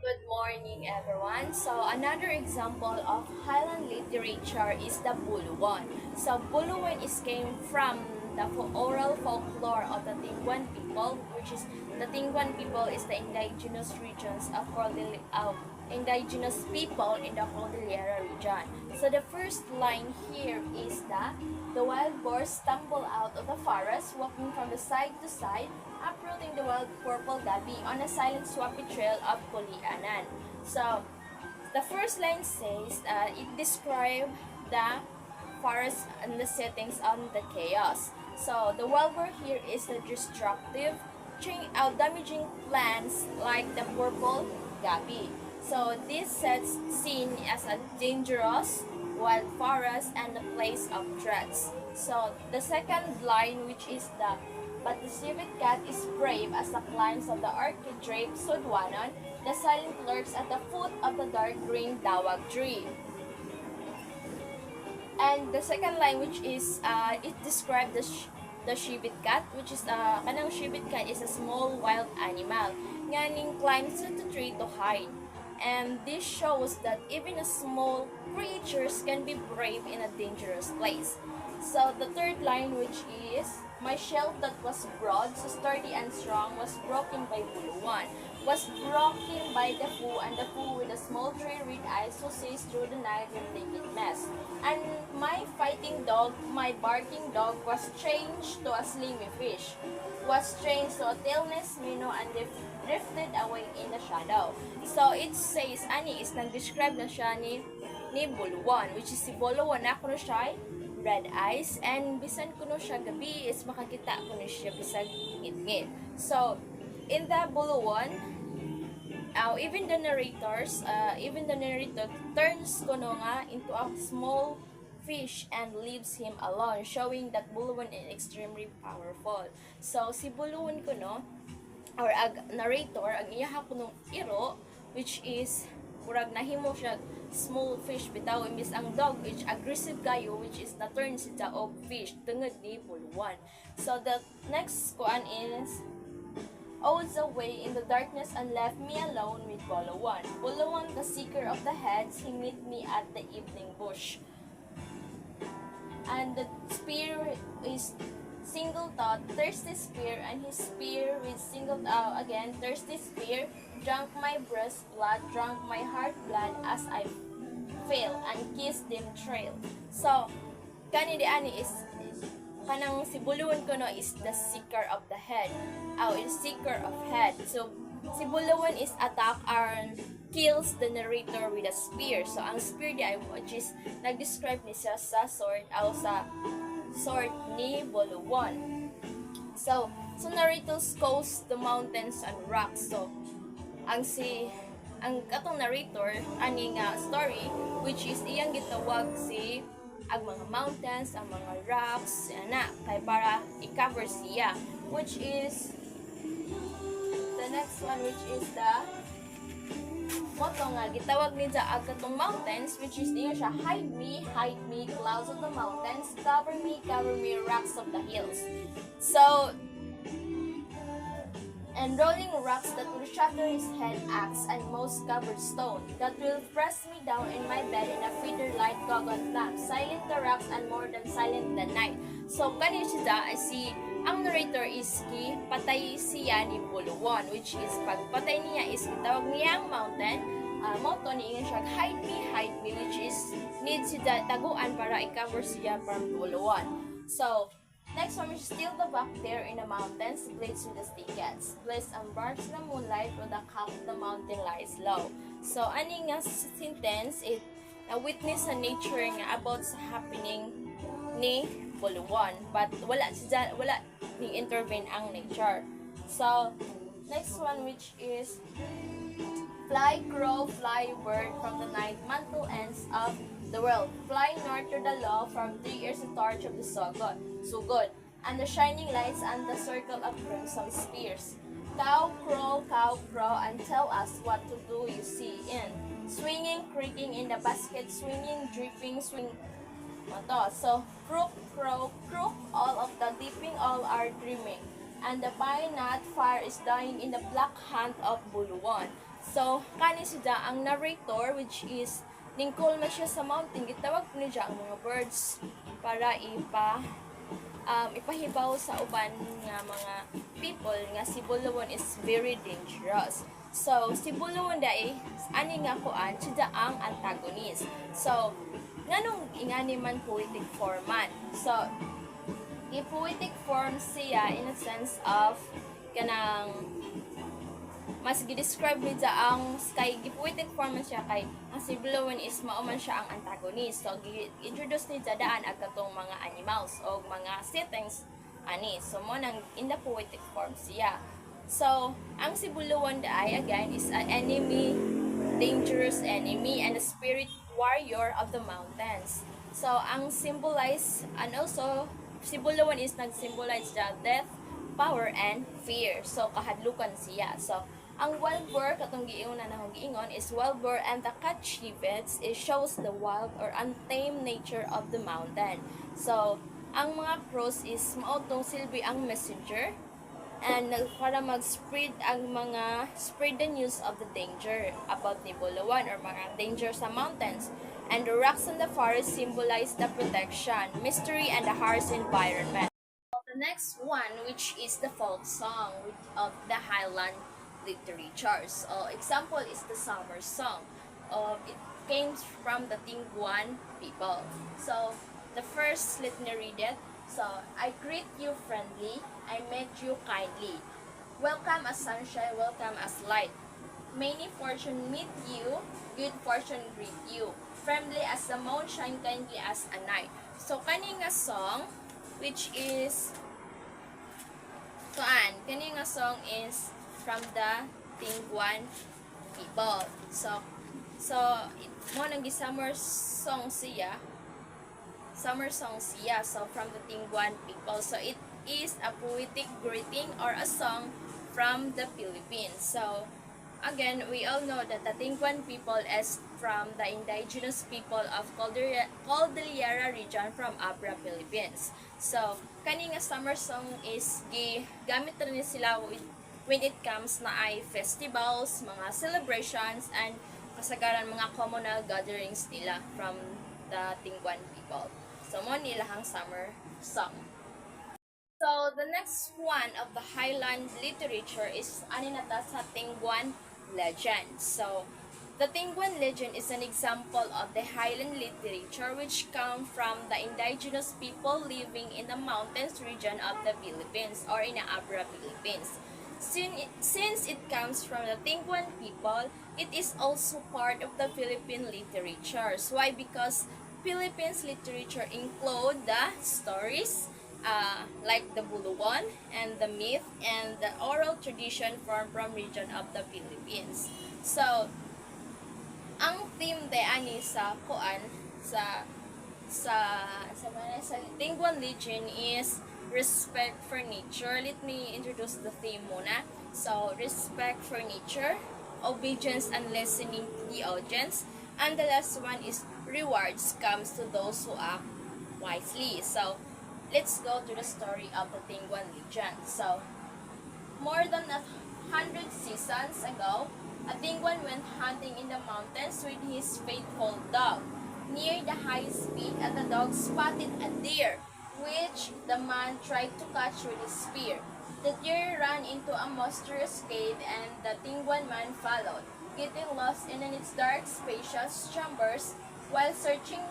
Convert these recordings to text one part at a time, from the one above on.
Good morning, everyone. So, another example of Highland literature is the Buluwon. So, Buluwon is came from the oral folklore of the Tingguian people, which is the Tingguian people is the indigenous regions of indigenous people in the Cordillera region. So, the first line here is that the wild boars stumble out of the forest, walking from the side to side, uprooting the wild purple gabi on a silent swampy trail of Kulianan. So, the first line says it describes the forest and the settings on the chaos. So, the wild boar here is the destructive, damaging plants like the purple gabi. So, this sets scene as a dangerous wild forest and a place of threats. So, the second line, which is but the civet cat is brave as the climbs of the archidrape Sudwanon, the silent lurks at the foot of the dark green dawag tree. And the second line, which is, it describes the civet cat, which is, kanang civet cat is a small wild animal, nganing climbs to the tree to hide. And this shows that even a small creatures can be brave in a dangerous place. So the third line, which is, my shelf that was broad, so sturdy and strong, was broken by Buluwon, was broken by the fool, and the fool with a small tree red eyes who sees through the night with naked mess. And my fighting dog, my barking dog, was changed to a slimy fish, was changed to a tailless minnow, and drifted away in the shadow. So it says, ani is nag-describe na siya ni Buluwon, which is si Buluwon na kuno siya red eyes, and bisan kuno siya gabi is makakita kuno siya bisag ngit-ngit. So in the Buluwon, even the narrator turns kuno nga into a small fish and leaves him alone, showing that Buluwon is extremely powerful. So si Buluwon kuno, or narrator, ang iyaha kunong iro, which is murag nahimo siya small fish bitaw, imbis ang dog which aggressive kayo, which is na turn siya og fish tungod ni Buluwon. So the next kuan is, odes away in the darkness and left me alone with Buluwon. Buluwon, the seeker of the heads, he met me at the evening bush. And the spear is single thought, thirsty spear, and his spear with single again, thirsty spear, drank my breast blood, drank my heart blood as I fell and kissed them trail. So, kani di ani is, kanang si Buluwon kuno is the seeker of the head. Is seeker of head. So, si Buluwon is attack and kills the narrator with a spear. So, ang spear di ay, which is, nag-describe ni siya sa sword, sa sword ni Buluwon. So narrator scales the mountains and rocks. So, ang katong narrator, aning story, which is iyang gitawag si ang mga mountains, ang mga rocks, kay para i-cover siya. Which is, the next one, which is the moto nga gitawag ni ang katong mountains, which is niya siya, hide me, clouds of the mountains, cover me, rocks of the hills. So, and rolling rocks that will shatter his head, axe, and most covered stone, that will press me down in my bed in a feather light cogon lamp, silent the rocks and more than silent the night. So, kani siya ang narrator is patay siya ni Buluwon, which is pagpatay niya is tawag niya ang mountain, moto niya siya, hide me, which is need siya taguan para i-cover siya from Buluwon. So, next one is still the back there in the mountains, blades with the stickets, blades and barks in the moonlight, with the cap of the mountain lies low. So, ani nga sentence, it witness sa nature nga about sa happening ni Buluwon, but wala ni intervene ang nature. So next one, which is, fly crow, fly bird from the night mantle ends of the world, fly north to the law from 3 years the torch of the sugod, and the shining lights and the circle of crimson spears. Cow crow, and tell us what to do you see in, swinging, creaking in the basket, swinging, dripping, swing. So, crook, crow, crook, all of the dipping, all are dreaming. And the pine nut fire is dying in the black hand of Buluwon. So, kani siya ang narrator, which is ningkol man siya sa mountain, gitawag po niya ang mga birds para ipahibaw sa uban nga mga people nga si Buluwon is very dangerous. So, si Buluwon dai ani nga kuan siya ang antagonist. So, nganong ingani man poetic form man. So, i-poetic form siya in a sense of kanang mas gi-describe niya ang kay gipoetic form man siya kay ang si Buluwon is mao man siya ang antagonist. So gi-introduce niya daan ag katong mga animals o mga settings ani. So mo nang in the poetic form siya. So ang si Buluwon ay again is an enemy, dangerous enemy and a spirit warrior of the mountains. So ang symbolize and also si Buluwon is nag-symbolize the death, power and fear. So kahadlukan siya. So ang wild boar, katong giinguna na akong giingon, is wild boar and the kachivets, it shows the wild or untamed nature of the mountain. So, ang mga crows is maotong silbi ang messenger and para mag-spread spread the news of the danger about ni Buluwon or mga danger sa mountains. And the rocks in the forest symbolize the protection, mystery, and the harsh environment. The next one, which is the folk song of the Highland literature. So, example is the summer song. It came from the Tingguian people. So, the first, let me read it. So, I greet you friendly, I met you kindly. Welcome as sunshine, welcome as light. Many fortune meet you, good fortune greet you. Friendly as the moon, shine kindly as a night. So, kaning nga song, which is, kaning nga song is from the Tingguian people. So mo nang summer song siya. Summer song siya. So from the Tingguian people. So it is a poetic greeting or a song from the Philippines. So again, we all know that the Tingguian people is from the indigenous people of Cordillera region from Abra, Philippines. So kani nga summer song is gamit rin sila when it comes na ay festivals, mga celebrations, and kasagaran mga communal gatherings nila from the Tingguian people. So, mo nilahang summer song. So, the next one of the Highland literature is aninata sa Tingguian legend. So, the Tingguian legend is an example of the Highland literature which come from the indigenous people living in the mountains region of the Philippines or in the Abra, Philippines. Since it comes from the Tingguian people, it is also part of the Philippine literature. Why? Because Philippines literature include the stories like the Buluwon and the myth and the oral tradition formed from region of the Philippines. So, ang theme de ani sa Tingguian legend is respect for nature. Let me introduce the theme muna. So, respect for nature, obedience and listening to the audience, and the last one is rewards comes to those who act wisely. So, let's go to the story of the Tingguian legend. So, more than 100 seasons ago, a Tingguian went hunting in the mountains with his faithful dog. Near the highest peak, the dog spotted a deer, which the man tried to catch with his spear. The deer ran into a monstrous cave and the Tingguian man followed. Getting lost in its dark, spacious chambers, while searching,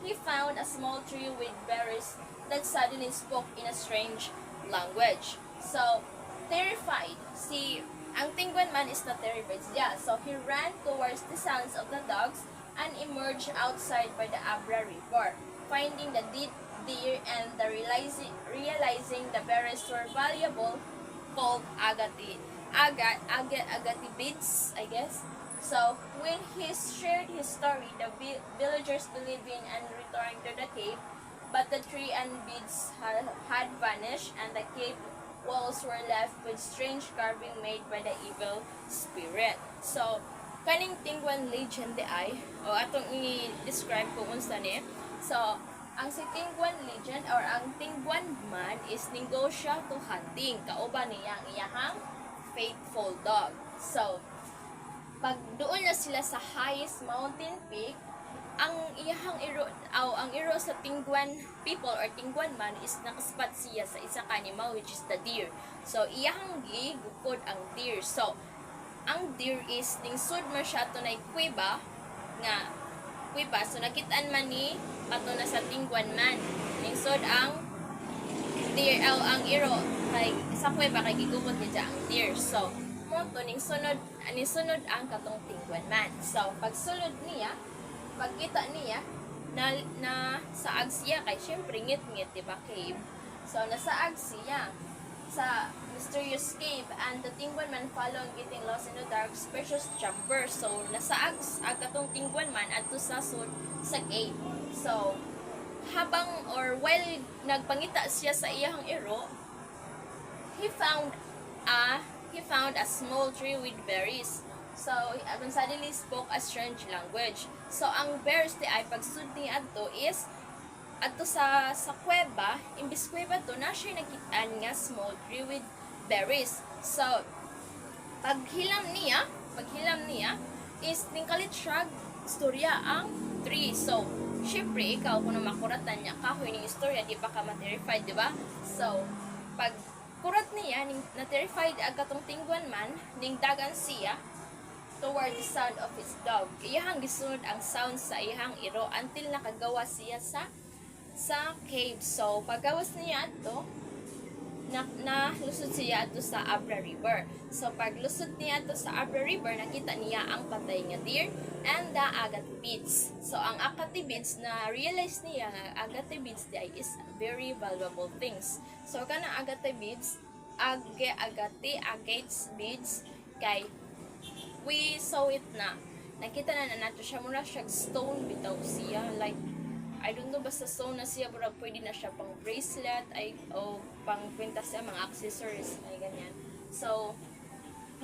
he found a small tree with berries that suddenly spoke in a strange language. So, terrified, ang Tingguian man is not terrified. Yeah, so he ran towards the sounds of the dogs and emerged outside by the Abra River. Finding the deer and realizing the berries were valuable, called agati beads, I guess. So when he shared his story, the villagers believed in and returned to the cave, but the tree and beads had vanished, and the cave walls were left with strange carving made by the evil spirit. So kaning Tingguian legend ay atong i-describe kung unsa ni. So ang si Tingguian legend or ang Tingguian man is ningo siya to hunting. Kauban niya ang iyahang faithful dog. So, pag doon na sila sa highest mountain peak, ang ang iro sa Tingguan people or Tingguan man is nakaspat siya sa isa ka animal which is the deer. So iyahang gigupod ang deer. So ang deer is ningsud man siya to na kuweba nga kuweba. So nakitaan man ni ato na sa Tingguan man ningsud ang deer ang iro kay sa kuweba kay gigupod niya ang deer. So mo to ningsunod ang katong Tingguan man. So pagsulod niya, pagkita niya na saag siya kay syempre ngit-ngit diba cave. So nasaag siya sa mysterious cave and the Tingguan man following getting lost in the dark spacious chamber. So nasaag ang katong Tingguan man adto sa cave. So habang or while nagpangita siya sa iyang iro, he found a small tree with berries. So, suddenly spoke a strange language. So, ang bears di ay pagsud ni adto is adto sa kuweba, imbis kuweba to na siya nakitaan nga small tree with berries. So, paghilam niya is tingkalit siya istorya ang tree. So, syempre ikaw kung makuratan niya kahoy ning istorya di pa ka ma-terrified, di ba? So, pag kurat niya ning na-terrified ang katong Tingguan man ning dagan siya toward the sound of his dog. Iyahang gisunod ang sound sa iyahang iro until nakagawa siya sa cave. So, paggawas niya ato, lusod siya ato sa Abra River. So, paglusod niya ato sa Abra River, nakita niya ang patay nga deer and the agate beads. So, ang agate beads na realize niya nga agate beads di is very valuable things. So, kana agate beads, agates beads kay we saw it na nakita na nato siya muna siya stone bitaw siya like I don't know basta stone na siya pero pwede na siya pang bracelet o pang kwintas siya mga accessories ay ganyan. So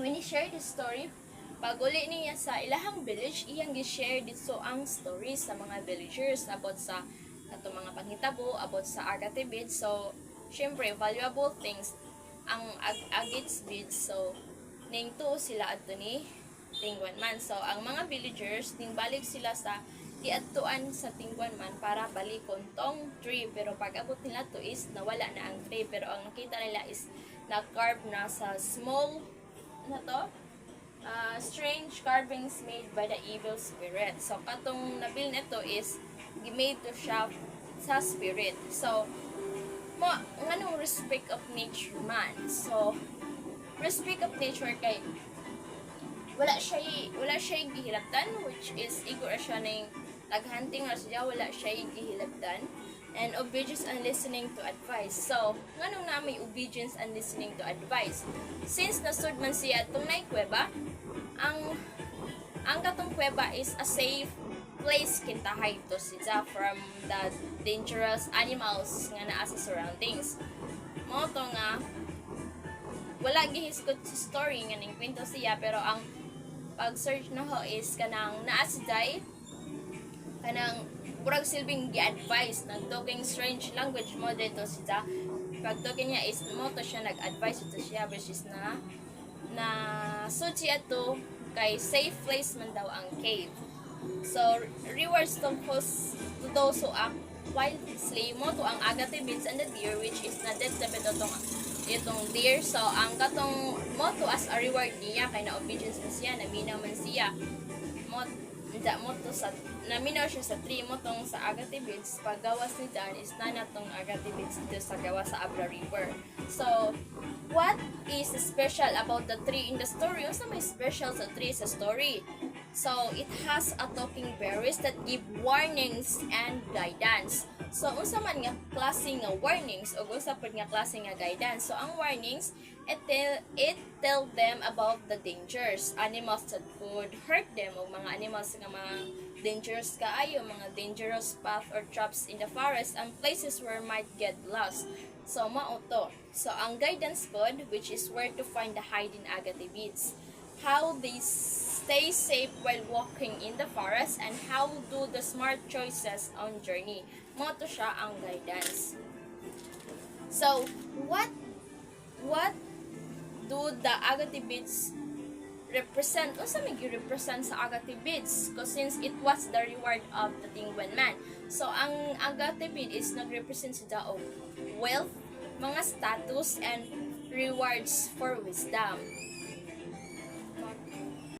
when he shared the story pag uli niya sa ilahang village iyang gi-share dito ang stories sa mga villagers about sa ato mga panghitabo about sa agate beads. So syempre valuable things ang agates beads. So ning tuo sila adto ni Tingguan man. So, ang mga villagers, balik sila sa iadtuan sa Tingguan man para balikon tong tree. Pero pag abot nila to is nawala na ang tree. Pero ang nakita nila is na-carve na sa small strange carvings made by the evil spirit. So, katong nabil nito is made to siya sa spirit. So, nganong respect of nature man. So, respect of nature kay wala siya gihilabtan which is igor siya ning naghunting ra siya wala siya gihilabtan and obedience and listening to advice. So nganong na may obedience and listening to advice since nasud man siya atong nay kuweba ang katong kuweba is a safe place kintahay to siya from the dangerous animals nga naa sa surroundings. Mo to nga wala gihiskot sa story nga ning kwento siya pero ang pag-search na ho is kanang naasiday kanang purag silbing gi-advise ng talking strange language mo dito siya. Pag talking niya is mo to siya nag-advise ito siya which is na suchi ato kay safe place man daw ang cave. So rewards to those who act wisely mo to ang agate beads and the deer which is na dead sa itong deer. So ang katong moto as a reward niya kay na obedience man siya naminaw man siya naminaw siya sa tree motong sa agate beads paggawas ni Dan is na natong agate beads dito sa gawa sa Abra River. So what is special about the tree in the story? Unsa may special sa tree sa story? So it has a talking berries that give warnings and guidance. So, unsa man nga klase nga warnings o unsa pud nga klase nga guidance. So, ang warnings, it tell them about the dangers. Animals that could hurt them o mga animals nga mga dangerous kaayo, mga dangerous path or traps in the forest and places where might get lost. So, mao to. So, ang guidance pod, which is where to find the hidden agate beads. How they stay safe while walking in the forest and how do the smart choices on journey. Moto siya ang guidance. So, what do the agate beads represent, unsa may gi-represent sa agate beads, because since it was the reward of the Tingguian man. So ang agate bead is nagrepresent sa of wealth, mga status, and rewards for wisdom.